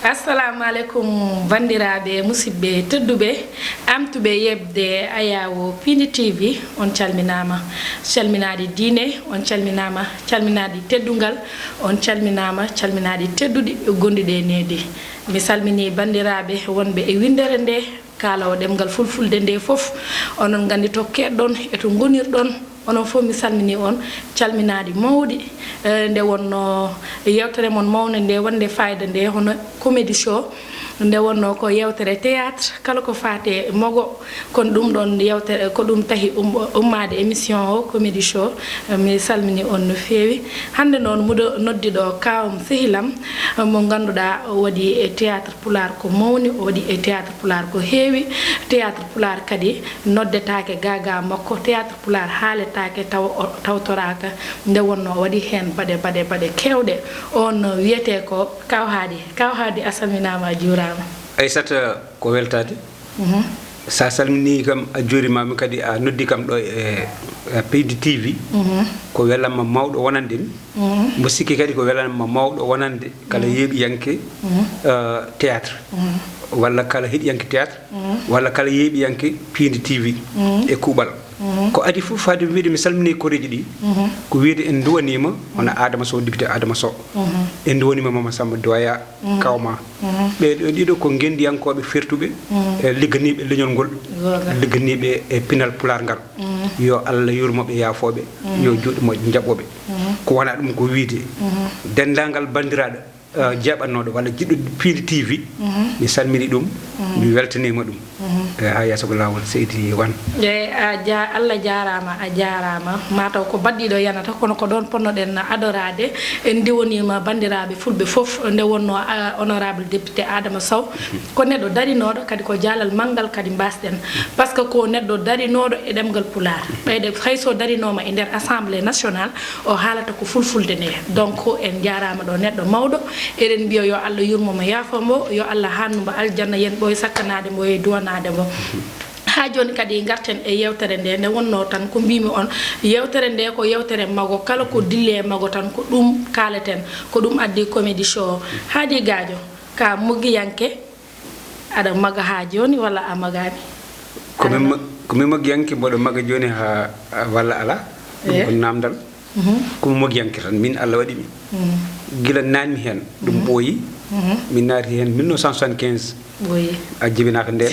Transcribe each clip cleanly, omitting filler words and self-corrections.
assalamu alaikum bandiraɓe musidɓe tedduɓe amtuɓe yebde ayawo Piindi TV on calminama calminadi diine on calminama calminadi teddugal on calminama calminadi tedduɗi gonduɗe nedi mi salmini bandiraɓe wonɓe e windere nde kalawo ɗemgal fulfulde nde foof onon gandi to keɗɗon eto gonirɗon onon fof mi salmini on calminadi mawɗi nde wonno yewtere mon mawne nde wonde fayida nde hono comédie show nde wonno ko yewtere théâtre kala ko faate mogo kon ɗum ɗon yewtere ko ɗum tahi ummade émission o comédie show mi salmini on no feewi hande noon muɗo noddiɗo kawam sehilam mo ganduɗa waɗi e théâtre pulaar ko mawni o waɗi e théâtre pulaar ko heewi théâtre pulaar kadi noddetake gaga makko théâtre pulaar haaletake tawtoraka nde wonno o waɗi hen baɗe kewɗe on wiyete ko kaw Hady a salminama a juurama Aissata ko weltade sa salmini kam a juurimami kadi a noddi kam ɗo e Piindi TV ko welanma mawɗo wonande mi mbo sikki kadi ko welanma mawɗo wonande kala yeeɓiyanke théâtre walla kala heɗiyanke théâtre walla kala yeeɓiyanke Piindi TV e kuuɓal ko adi fof fade wiide mi salmini koreji ɗi ko wiide en duwanima hono Adama Sow député Adama Sow en duwanima Mama Samba Doya kawma ɓeɗo ɗiɗo ko gendiyankoɓe fertuɓe e ligganiɓe leñol ngol ligganiɓe e pinal pular ngal yo Allah yurmoɓe yaafoɓe yo juuɗe moƴƴe jaɓoɓe ko wona ɗum ko wiide dendagal bandiraɗo jaɓannoɗo walla jiɗɗo Piindi TV mi salmini ɗum mi weltanima ɗum ha yesso ko lawol seydi wan Allah jarama a jarama mataw ko baddiɗo yanata kono ko ɗon ponnoɗen adorade en diwonima bandiraɓe fulɓe foof nde wonno honorable député Adama Sow ko neɗɗo darinoɗo kadi ko jaalal manggal kadi mbasɗen par ce que ko neɗɗo darinoɗo e ɗemgal pulaar ɓeyde hayso darinoma e nder assemblée nationale o haalata ko fulfulde nde donc en jarama ɗo neɗɗo mawɗo eɗen mbiya yo Allah yurmomo yaafamo yo Allah hannumo aljanna yen ɓoye sakkanade mo e duwanade mo ha joni kadi garten e yewtere nde wonno tan ko mbimi on yewtere nde ko yewtere mago kala ko dille mago tan ko ɗum kaleten ko ɗum addi comédie show Hady Gadio ka moggiyanke aɗa maga ha joni walla a magani komi moggiyanke mboɗo maga joni ha walla ala ɗum ko namdal komi moggiyanke tan min Allah waɗimi gila nanmi hen ɗum ɓooyi min naati hen 1975 ɓooyi a jibinaka nden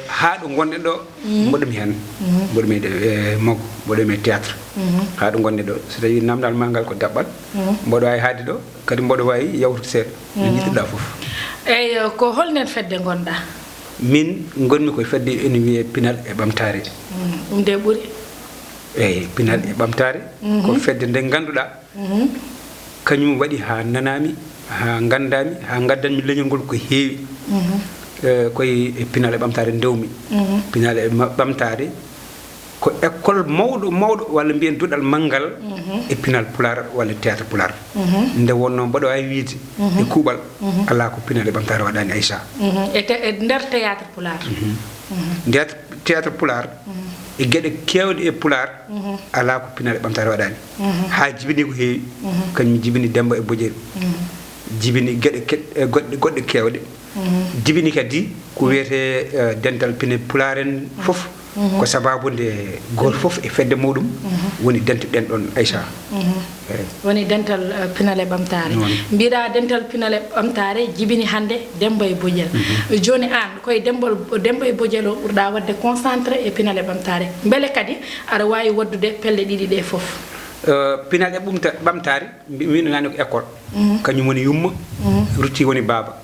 ha ɗo gonɗen ɗo mboɗomi hen mboɗomi e maggo mboɗomi e théâtre ha ɗo gonɗen ɗo so tawi namdal ma ngal ko daɓɓal mboɗo wawi haade ɗo kadi mboɗo wawi yawtude seeɗa no jiɗɗiɗa foof eyyi ko holnen fedde gonɗa min gonmi koye fedde ene wiye pinal e ɓamtare ɗum de ɓuuri eyyi pinal e ɓamtare ko fedde nde ganduɗa kañum waɗi ha nanami ha gandami ha gaddanmi leñol ngol ko heewi koye pinal e ɓamtare ndewmi pinal e ɓamtare ko école mawɗo walla mbiyen duɗal manggal e pinal pular walla théâtre pular nde wonno mboɗo wawi wiide e kuuɓal ala ko pinal e ɓamtare waɗani Aissa e nder théâtre pular nder théâtre pular e gueɗe kewɗe e pular ala ko pinal e ɓamtare waɗani ha jibini ko heewi kañum jibini Demba e Bojeri jibini gueɗe goɗɗe kewɗe jibini kadi ko wiyete dental pine pular en foof ko sababude goto foof e fedde muɗum woni dente ɗen ɗon Aissa woni dental pinal e ɓamtare mbiɗa dental pinal e ɓamtare jibini hande Demba e Bojel joni an koye Demba e Bojel o ɓurɗa wadde concentré e pinal e ɓamtare beele kadi aɗa wawi waddude pelle ɗiɗi ɗe foof pinal e ɓamtare mbino nani ko école kañum woni yumma rutti woni baaba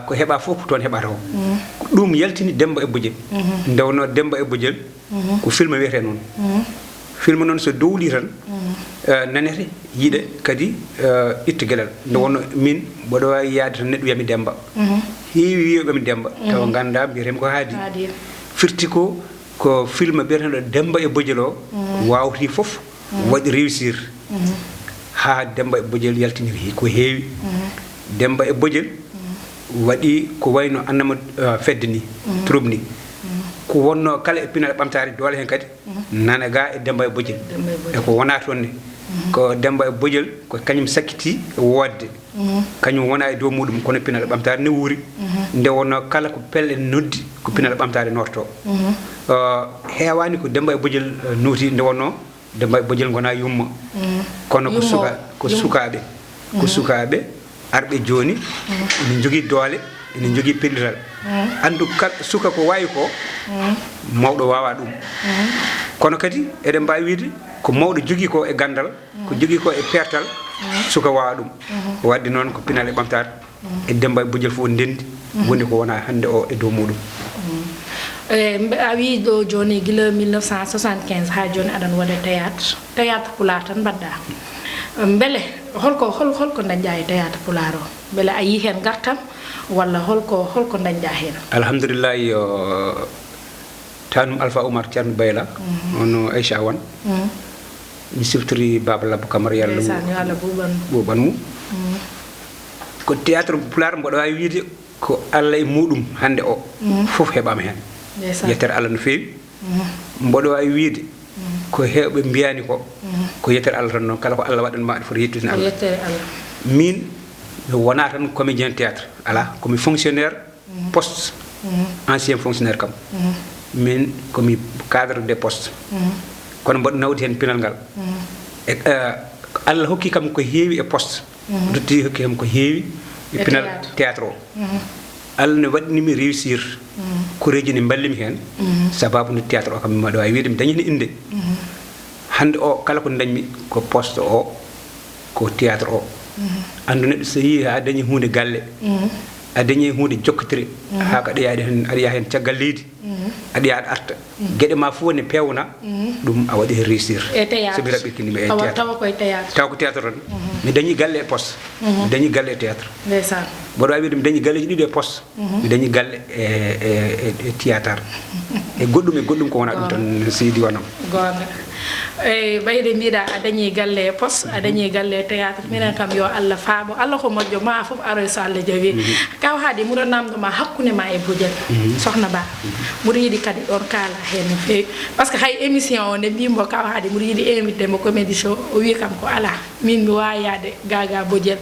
ko heeɓa fof ko toon heɓata ko ɗum yaltini Demba e Bojel ndewno Demba e Bojel ko film wiyete noon film noon so dowli tan nanete yiiɗe kadi itta gueɗal nde wonno min mboɗo wawi yaade tan neɗɗo wiyami Demba heewi wiyoɓemi Demba tawa ganda mbiyatemi ko Hady firti ko film biyateɗo Demba e Bojel o wawti foof waɗi réussir ha Demba e Bojel yaltiniri ko heewi Demba e Bojel waɗi ko wayno annama fedde ni trouble ni ko wonno kala e pinal ɓamtare doole hen kadi nana ga e Demba e Bojel e ko wona toon ne ko Demba e Bojel ko kañum sakkiti wodde kañum wona e dow muɗum kono pinal ɓamtare ne wuuri nde wonno kala ko pelle noddi ko pinal ɓamtare norto heewani ko Demba e Bojel nuuti nde wonno Demba e Bojel gona yumma kono ko sukaɓe ko sukaɓe arɓe joni ene jogui doole ene jogui pellital andu suka ko wayi ko mawɗo wawa ɗum kono kadi eɗen mbawi wiide ko mawɗo jogui ko e gandal ko jogui ko e pertal suka wawa ɗum wadde noon ko pinal e ɓamtare e Demba e Bojel fof ndendi woni ko wona hande o e dow muɗum a wi ɗo joni guila 1975 ha joni aɗan waɗa théâtre pulaar tan mbaɗɗa beele holko dañƴa e théâtre pulaar o beele a yi hen gartam walla holko dañƴa hen alhamdulillahi tanum Alpha Oumar Ceerno Bayla ono Aïcha Wan mi siftori Baba Labbo Camara yalla ɓuɓan mum ko théâtre pulaar mboɗo wawi wiide ko Allah e muɗum hande o fof heɓama hen yettere Allah no fewi mboɗo wawi wiide ko hewɓe mbiyani ko yettere Allah tan noon kala ko Allah waɗanma aɗa foti yettude Allah min mi wona tan comédien théâtre ala komi fonctionnaire poste ancien fonctionnaire kam min komi cadre des postes kono mboɗo nawdi hen pinal ngal Allah hokki kam ko heewi e poste dotti hokki kam ko heewi e pinal théâtre o Allah ne waɗinimi réussir koreji ne ballimi hen sababu no théâtre o kam miɗo wawi wiide mi dañini inde hande o kala ko dañmi ko poste o ko théâtre o andu neɗɗo so yi ha dañi hunde galle a dañi hunde jokkotiri ha ko aɗa yaa hen caggal leydi aɗa yaa aɗa arta gueɗe ma fof ne pewna ɗum a waɗi hen réussir somi raɓɓikinimi e taw ko théâtre tan mi dañi galle e poste mi dañi galle e théâtre mboɗo wawi wiide mi dañi galleji ɗiɗi e poste mi dañi galle e théâtre e goɗɗum ko wona ɗum tan seydi wonam gonga eyi ɓayde mbiɗa a dañi galle e poste a dañi galle e théâtre minen kam yo Allah faabo Allah ko moƴƴo ma fof aroy so Allah jawi kaw Hady muɗo namdoma hakkude ma e Bojel sohna Ba muɗo yiiɗi kadi ɗon kaala hen no fewi par ce que hay émission o nde mbimo kaw Hady muɗo yiiɗi invité mo comédie show o wi kam ko ala min mi wawi yaade gaga Bojel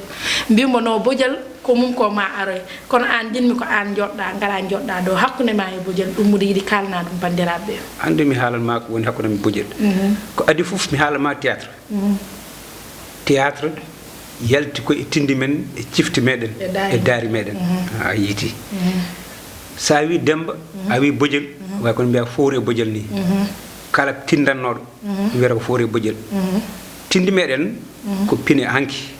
mbimo no Bojel ko mum ko ma aroy kono an jinmi ko an joɗɗa ngara joɗɗa ɗo hakkude ma e Bojel ɗum muɗo yiiɗi kalna ɗum bandiraɓe ande mi haalanma ko woni hakkude mi Bojel ko adi fof mi haalanma théâtre théâtre yalti ko e tindi men e cifti meɗen e daari meɗen a yiiti sa wi Demba a wi Bojel way kono mbiya Fowre Bojel ni kala tindannoɗo wiyata ko Fowre Bojel tindi meɗen ko pine hanki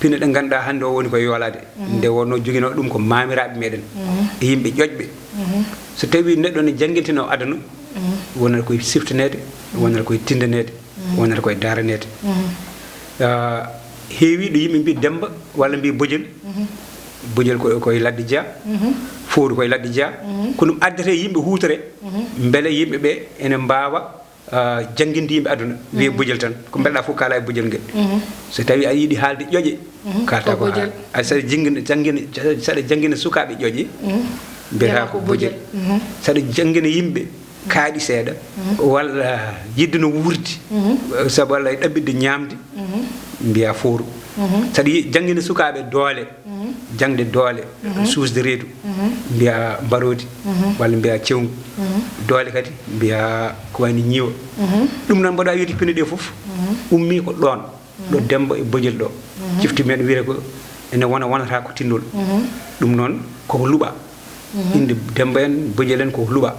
pine ɗe ganduɗa hande o woni koye yoolade nde wonno joguino ɗum ko mamiraɓe meɗen e yimɓe ƴoƴɓe so tawi neɗɗo ne jangguintino aduna wonata koye siftanede wonata koye tindanede wonata koye daranede heewi ɗo yimɓe mbi Demba walla mbi Bojel koye ladde Dia Fowru koye ladde Dia ko ɗum addete yimɓe huutere beele yimɓeɓe ene mbawa janguinde yimɓe aduna wiye Bojel tan ko mbeɗa fof kala e Bojel ngel so tawi a yiiɗi haalde ƴoƴe kalta ko saɗa janguina sukaɓe ƴoƴe mbiyata ko Bojel saɗa janguina yimɓe kaaɗi seeɗa walla yidde no wuurdi saabu walla e ɗaɓɓidde ñamde mbiya Fowru saɗa janguina sukaɓe doole jangde doole suusde reedu mbiya Mbarodi walla mbiya Cewngu doole kadi mbiya ko wayni ñiiwa ɗum noon mboɗa wiide pine ɗe fof ummi ko ɗon ɗo Demba e Bojel ɗo cifti men wiyata ko ene wonata ko tindol ɗum noon koko luuɓa inde Demba en Bojel en koko luuɓa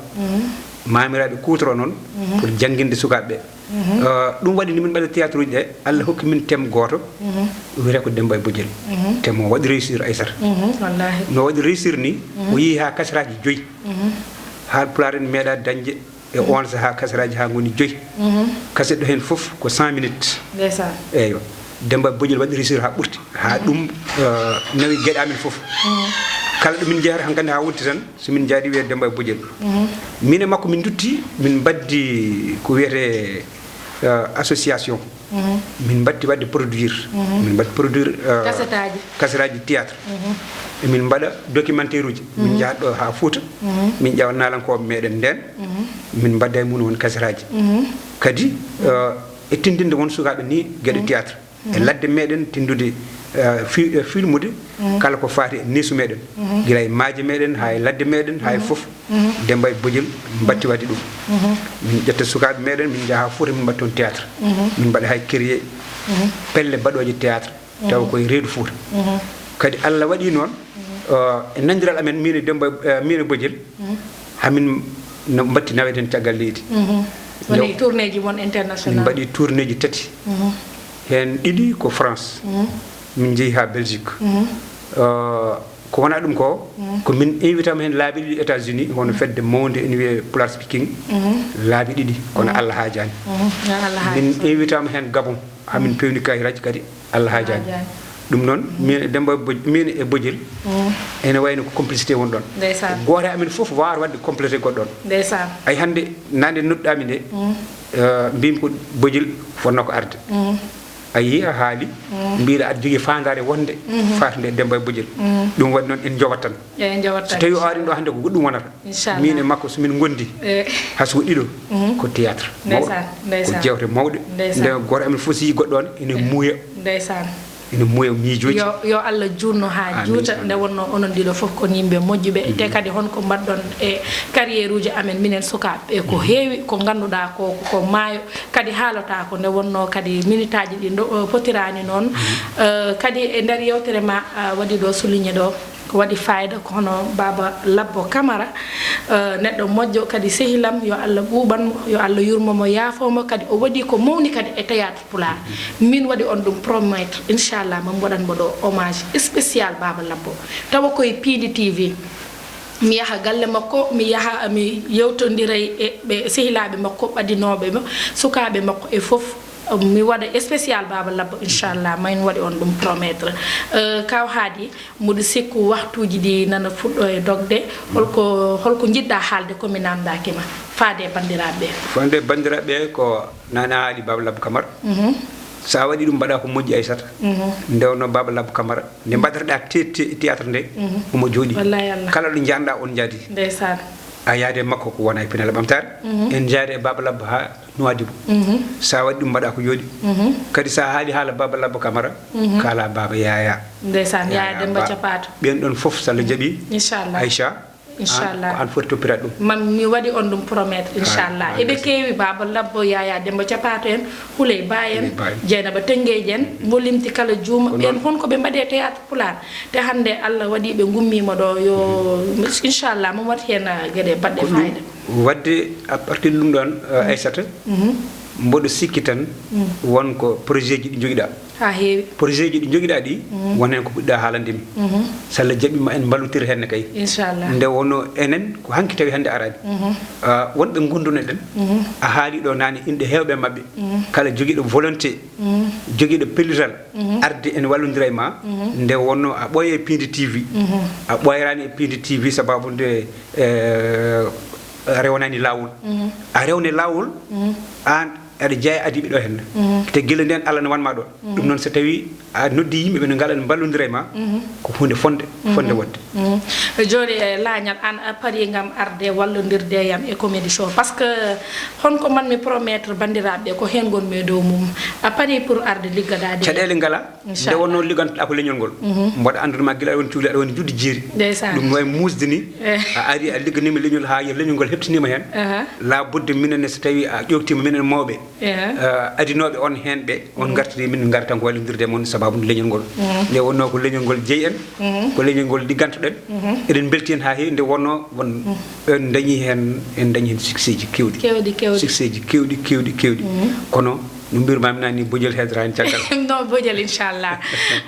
mamiraɓe kutoro noon pour janguinde sukaɓeɓe ɗum waɗi min mbaɗa théâtre uji ɗe Allah hokki min thème goto wiyata ko Demba e Bojel thème o waɗi réussir Aissata no waɗi réussir ni o yeehi ha kasaraji 5 ha Pulaar en meeɗa dañde e on saha kasaraji ha goni 5 kaset ɗo hen foof ko 100 minutes eyyo Demba e Bojel waɗi réussir ha ɓurti ha ɗum nawi gueɗe amen foof kala ɗo min jeyata hankandi ha wonti tan somin jaadi wiye Demba e Bojel min e makko min dutti min baddi ko wiyete association min batti wadde produire min batti produire kasetaji théâtre min mbaɗa documentaire uji min jahat ɗo ha Fouta min ƴewa nalankoɓe meɗen nden min mbadda e mun won kasetaji kadi e tindinde won sukaɓe ni gueɗe théâtre e ladde meɗen tindude filmude kala ko faati e neesu meɗen gila e maaje meɗen ha e ladde meɗen ha e fof Demba e Bojel mbatti waɗi ɗum min ƴetta sukaɓe meɗen min jaha Fouta min mbatta toon théâtre min mbaɗa hay créé pelle baɗoje théâtre taw koye reedu Fouta kadi Allah waɗi noon e nandiral amen min e Demba min e Bojel hamin no mbatti naweten caggal leydi woni tournée ji mon international min mbaɗi tournée ji tati hen ɗiɗi ko France min jeehi ha Belgique ko wona ɗum ko min invitama hen laabi ɗiɗi États-Unis hono fedde mawde ene wiye PULAAR speaking laabi ɗiɗi kono Allah haajani min invitama hen Gabon hamin pewni kayitaji kadi Allah haajani ɗum noon min Demba min e Bojel ene wayno ko complicité won ɗon goto amen fof wawa wadde complété goɗɗon ay hande nande nodɗami nde mbimi ko Bojel fonno ko arde a yii a haali mbiɗa aɗa jogui fandare wonde fatde Demba e Bojel ɗum waɗi noon en jowat tan so tawi o ari ɗo hande ko goɗɗum wonata min e makko somin gondi hayso ɗiɗo ko théâtre mawɗo ko jewte mawɗe nde goto amen fof so yi goɗɗo on ene muuya ene muuya miijoji yo Allah jurno ha juuta nde wonno onon ɗiɗo fof kon yimɓe moƴƴuɓe te kadi honko mbaɗɗon e carriére uji amen minen sukaɓe e ko heewi ko ganduɗa ko maayo kadi haalata ko nde wonno kadi minute aji ɗi potirani noon kadi e nder yewtere ma waɗi ɗo souligné ɗo ko waɗi fayida kono baba Labbo Camara neɗɗo moƴƴo kadi sehilam yo Allah ɓuuɓanmo yo Allah yurmomo yaafomo kadi o waɗi ko mawni kadi e théâtre Pulaar min waɗi on ɗum promettre inchallah mami waɗanmo ɗo hommage spécial baba Labbo tawa koye Piindi TV mi yaha galle makko mi yaha mi yewtodiray e ɓe sehilaɓe makko ɓadinoɓe sukaɓe makko e fof mi waɗa spécial baba Labbo inchallah mayn waɗi on ɗum promettre kaw Hady mbiɗa sikku waktuji ɗi nana fuɗɗo e dogde holko jiɗɗa haalde komi namdakima faade bandiraɓe ko nana haali baba Labbo Camara sa waɗi ɗum mbaɗa ko moƴƴi Aissata ndewno baba Labbo Camara nde mbaɗatoɗa théâtre nde omo jooɗi kala ɗo janɗa on jaadi a yaade makko ko wona e pinal ɓamtare en jaade e baba Labbo ha Nouadhibou sa waɗi ɗum mbaɗa ko jooɗi kadi sa haali haala baba Labbo Camara kala baba Yaya ndeysan Yaya Demba Capato ɓen ɗon fof so Allah jaaɓi inchallah Aïcha inchallah an foti toppirat ɗum mi waɗi on ɗum promettre inchallah eɓe keewi baba Labbo Yaya Demba Capato en Houley Ba en Dieynaba Tengueji en mo limti kala juuma ɓen honko ɓe mbaɗe théâtre Pulaar te hande Allah waɗi ɓe gummima ɗo yo inchallah mo wat hen gueɗe baɗɗe fayida wadde à partir de ɗum ɗon Aissata mboɗo sikki tan wonko projet ji ɗi joguiɗa ha heewi projet ji ɗi joguiɗa ɗi won hen ko puɗɗa haalandemi so Allah jaaɓima en ballodira henne kay inchallah nde wonno enen ko hanki tawi hande arani wonɓe gonduno ɗen a haali ɗo nane inɗe hewɓe mabɓe kala joguiɗo volonté joguiɗo pellital arde ene wallodira e ma nde wonno a ɓooye Piindi TV a ɓoyrani e Piindi TV sababude rewnani lawol a rewne lawol an aɗa jeeya adiɓe ɗo henna te guila nden Allah ne wanma ɗon ɗum noon so tawi a noddi yimɓe ɓe ngala ne ballodira e ma ko hunde fonde wonde joni lañal an a paari gam arde wallodirde yam e comédie show par ce que honko manmi promettre bandiraɓe ko hen gonmi e dow mum a paari pour arde liggadade caɗele ngala nde wonno liggantoɗa ko leñol ngol mboɗa andudema guila aɗa woni cuuli aɗa woni judde jeeri ɗum no wayi musde ni a ari a ligganima leñol ha yo leñol ngol heptinima hen la budde minenne so tawi a ƴewtima minen mawɓe adinoɓe on hen ɓe on gartiri min gara tan ko wallodirde moon sababu leñol ngol nde wonno ko leñol ngol jeeyi en ko leñol ngol liggantoɗen eɗen belti hen ha heewi nde wonno en dañi hen succès ji kewɗi succès ji kewɗi kono no mbirmami nani Bojel hedra hen caggal no Bojel inchallah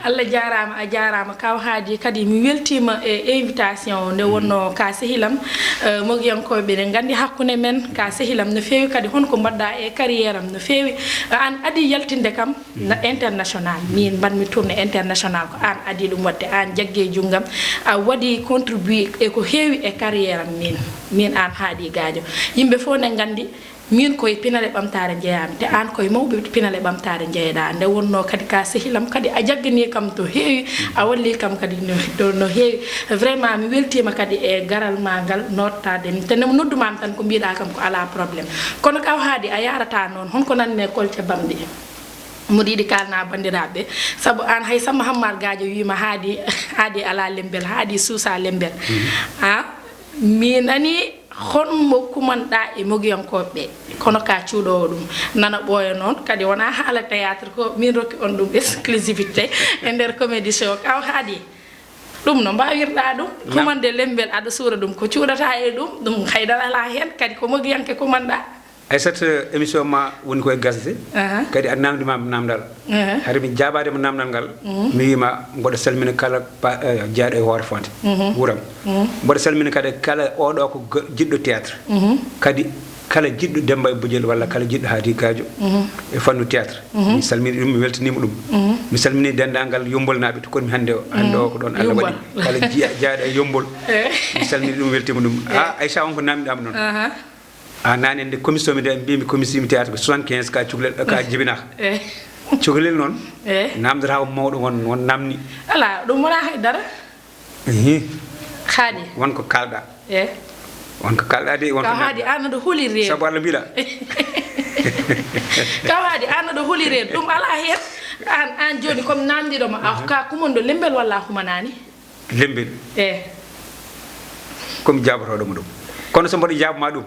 Allah jarama a jarama kaw Hady kadi mi weltima e invitation nde wonno ka sehilam mogiyankoɓe ne gandi hakkude men ka sehilam no fewi kadi honko mbaɗɗa e carriére am no fewi an adi yaltinde kam na international min mbanmi tourné international ko an adi ɗum wadde an jaggue junggam a waɗi contribué e ko heewi e carriére am min an Hady Gadio yimɓe fof ne gandi min koye pinale ɓamtare jeeyami te an koye mawɓe pinale ɓamtare jeeyɗa nde wonno kadi ka sehilam kadi a jaggani kam to heewi a walli kam kadi no heewi vraiment mi weltima kadi e garal ma ngal nottade te noddumami tan ko mbiɗa kam ko ala probléme kono kaw Hady a yarata noon honko nanne kolce bamɗi mudidi kalna bandiraɓe sabu an hay sama hammar gadio wima haadi ala lembel haadi suusa lembel mi nani honmo kumanɗa e mogiyankoɓe kono ka cuuɗowo ɗum nana ɓooya noon kadi wona haala théâtre ko min rokki on ɗum exclusivité e nder comédie show kaw haadi ɗum no mbawirɗa ɗum kumande lembel aɗa suura ɗum ko cuuɗata e ɗum haydara ala hen kadi ko mogiyanke kumanɗa Aissata émission ma woni koye gasde kadi a namdima namdal hade mi jaɓadema namdal ngal mi wima mboɗo salmina kala jeyɗo e hoore fonde wuuram mboɗo salmina kadi kala oɗo ko jiɗɗo théâtre kadi kala jiɗɗo Demba e Bojel walla kala jiɗɗo Hady Gadio e fannu théâtre mi salmini ɗum mi weltanima ɗum mi salmini dendagal yombol naɓe to konmi hande o ko ɗon Allah waɗi kala jeyɗo e yombol mi salmini ɗum weltima ɗum Aissa on ko namdiɗama noon nane nde commission mi de mbimi commission mi théâtre ko 75 ka cukalel ka jibinaka cukalel noon namdata ko mawɗo won namni ala ɗum wona haydara haadi wonko kalɗa wonko kalɗa de wonko haadi an aɗa huuli reedu sabu Allah mbiɗa kaw haadi an aɗa huuli reedu ɗum ala hen an joni comme namdiɗoma ka kumonɗo lembel walla humanani lembel comme jabotoɗoma ɗum kono so mboɗo jabma ɗum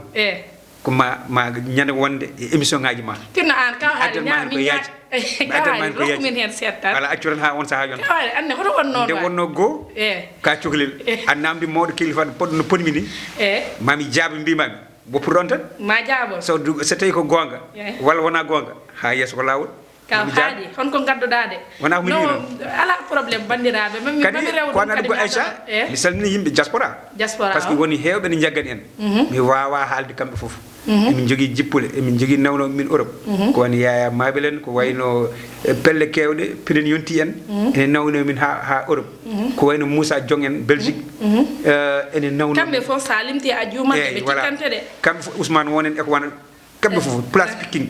ko ma ñande wonde émission ngaji ma tinno an kaw haadi min hen settan ala accu tan ha on saha yon kaw anne hoto wonno nde wonno goo ka cukalel a namdi mawɗo kilifa poɗɗo no ponmi ni mami jaabi mbimami woppu ɗon tan ma jaabo so tawi ko gonga walla wona gonga ha yeeso ko lawol kaw haadi honko gaddoɗa de wona ko no ala probléme bandiraɓe mami rew ko naɗa go Aissa mi salmini yimɓe diaspora par ce que woni hewɓe ne jaggani en mi wawa haalde kamɓe foof emin jogui jippule emin jogui nawno min Europe ko woni Yaya Mabel en ko wayno pelle kewɗe pinen yonti en ene nawno min ha Europe ko wayno Moussa Diong en Belgique ene nawno kamɓe foof sa limti a juumaɓe ɓe cikkante de kamɓe foof Ousmane wonen eko wana kamɓe foof place picking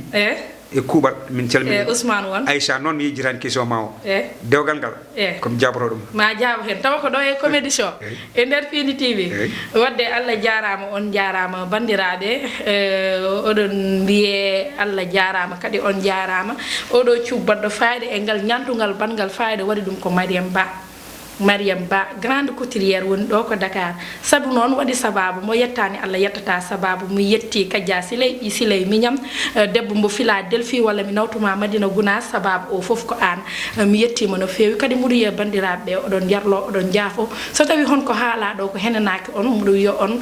e kuuɓal min calmini Ousmane won Aissa noon mi yejjitani question ma o dewgal ngal komi jaboto ɗum ma jaabo hen tawa ko ɗo e comédie show e nder Piindi TV wadde Allah jarama on jarama bandiraɓe oɗon mbiye Allah jarama kadi on jarama oɗo cubbaɗɗo fayida e ngal ñantugal bangal fayida waɗi ɗum ko Mariam Ba grande couturière woni ɗo ko Dakar sabu noon waɗi sababu mo yettani Allah yettata sababu mi yetti Kadia Siley miñam debbo mbo Philadelphie walla mi nawtuma Madina Gounas sababu o foof ko an mi yettima no fewi kadi muɗo yiya bandiraɓe oɗon yarlo oɗon jaafo so tawi honko haala ɗo ko henanaki on muɗo wiya on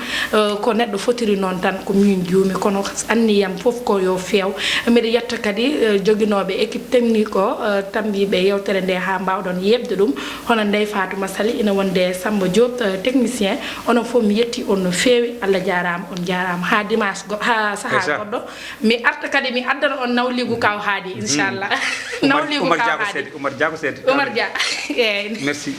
ko neɗɗo fotiri noon tan ko min juumi kono anniyam foof ko yo feew mbiɗa yetta kadi joguinoɓe équipe technique o tambiɓe yewtere nde ha mbawɗon yebde ɗum hono Ndeye Fatouma Sali ina wonde Samba Diop technicien onon fof mi yetti on no fewi Allah jarama on jarama ha dimanche ha saha goɗɗo mi arta kadi mi addana on nawligu kaw Hady inchallah nawligu kaw Hady Oumar Dia ko sede Oumar Dia merci